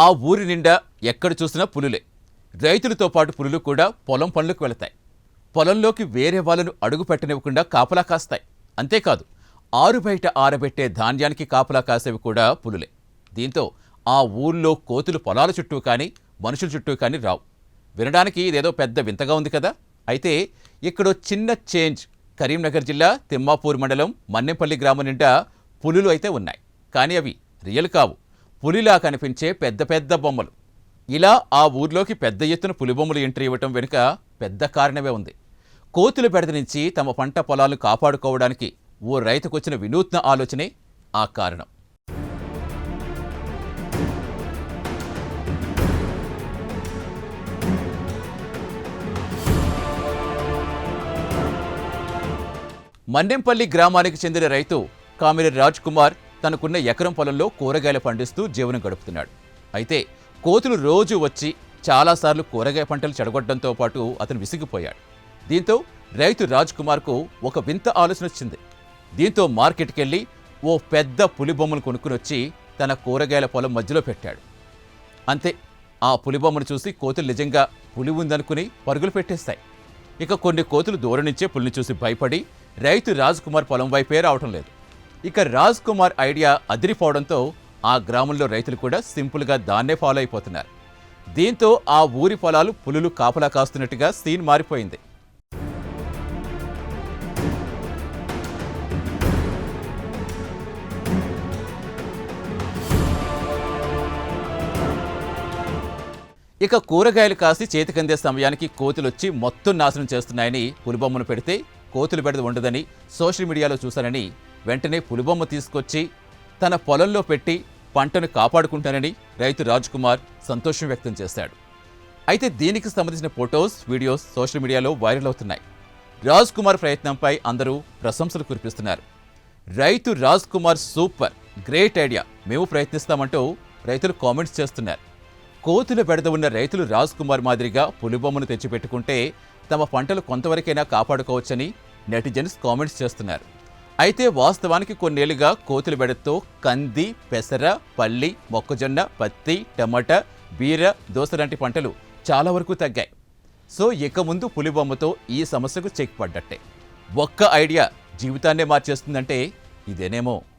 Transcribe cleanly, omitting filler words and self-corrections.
ఆ ఊరి నిండా ఎక్కడ చూసినా పులులే. రైతులతో పాటు పులులు కూడా పొలం పనులకు వెళతాయి. పొలంలోకి వేరే వాళ్ళను అడుగు పెట్టనివ్వకుండా కాపలా కాస్తాయి. అంతేకాదు, ఆరుబయట ఆరబెట్టే ధాన్యానికి కాపలా కాసేవి కూడా పులులే. దీంతో ఆ ఊళ్ళో కోతులు పొలాల చుట్టూ కానీ మనుషుల చుట్టూ కానీ రావు. వినడానికి ఇదేదో పెద్ద వింతగా ఉంది కదా. అయితే ఇక్కడో చిన్న చేంజ్. కరీంనగర్ జిల్లా తిమ్మాపూర్ మండలం మన్నెంపల్లి గ్రామం నిండా పులులు అయితే ఉన్నాయి. కానీ అవి రియల్ కావు, పులిలా కనిపించే పెద్ద పెద్ద బొమ్మలు. ఇలా ఆ ఊర్లోకి పెద్ద ఎత్తున పులిబొమ్మలు ఎంట్రీ ఇవ్వటం వెనుక పెద్ద కారణమే ఉంది. కోతుల బెడద నుంచి తమ పంట పొలాలను కాపాడుకోవడానికి ఓ రైతుకొచ్చిన వినూత్న ఆలోచనే ఆ కారణం. మన్నెంపల్లి గ్రామానికి చెందిన రైతు కామిరె రాజ్ కుమార్ తనకున్న ఎకరం పొలంలో కూరగాయలు పండిస్తూ జీవనం గడుపుతున్నాడు. అయితే కోతులు రోజు వచ్చి చాలాసార్లు కూరగాయ పంటలు చెడగొట్టడంతో పాటు అతను విసిగిపోయాడు. దీంతో రైతు రాజ్ కుమార్కు ఒక వింత ఆలోచన వచ్చింది. దీంతో మార్కెట్కి వెళ్ళి ఓ పెద్ద పులిబొమ్మను కొనుక్కుని వచ్చి తన కూరగాయల పొలం మధ్యలో పెట్టాడు. అంతే, ఆ పులిబొమ్మను చూసి కోతులు నిజంగా పులి ఉందనుకుని పరుగులు పెట్టేస్తాయి. ఇక కొన్ని కోతులు దూరం నుంచే పులిని చూసి భయపడి రైతు రాజ్ కుమార్ పొలం వైపే రావటం లేదు. ఇక రాజ్ కుమార్ ఐడియా అదిరిపోవడంతో ఆ గ్రామంలో రైతులు కూడా సింపుల్గా దాన్నే ఫాలో అయిపోతున్నారు. దీంతో ఆ ఊరి పొలాలు పులులు కాపలా కాస్తున్నట్టుగా సీన్ మారిపోయింది. ఇక కూరగాయలు కాసి చేతికందే సమయానికి కోతులొచ్చి మొత్తం నాశనం చేస్తున్నాయని పులిబొమ్మను పెడితే కోతులు బెడద ఉండదని సోషల్ మీడియాలో చూశానని వెంటనే పులిబొమ్మ తీసుకొచ్చి తన పొలంలో పెట్టి పంటను కాపాడుకుంటానని రైతు రాజ్ కుమార్ సంతోషం వ్యక్తం చేశాడు. అయితే దీనికి సంబంధించిన ఫొటోస్, వీడియోస్ సోషల్ మీడియాలో వైరల్ అవుతున్నాయి. రాజ్ కుమార్ ప్రయత్నంపై అందరూ ప్రశంసలు కురిపిస్తున్నారు. రైతు Raj Kumar super, great idea, మేము ప్రయత్నిస్తామంటూ రైతులు కామెంట్స్ చేస్తున్నారు. కోతుల బెడద ఉన్న రైతులు రాజ్ కుమార్ మాదిరిగా పులిబొమ్మను తెచ్చిపెట్టుకుంటే తమ పంటలు కొంతవరకైనా కాపాడుకోవచ్చని నెటిజన్స్ కామెంట్స్ చేస్తున్నారు. అయితే వాస్తవానికి కొన్నేళ్లుగా కోతుల బెడదతో కంది, పెసర, పల్లి, మొక్కజొన్న, పత్తి, టమాటా, బీర, దోస లాంటి పంటలు చాలా వరకు తగ్గాయి. సో ఇక ముందు పులిబొమ్మతో ఈ సమస్యకు చెక్ పడ్డట్టే. ఒక్క ఐడియా జీవితాన్నే మార్చేస్తుందంటే ఇదేనేమో.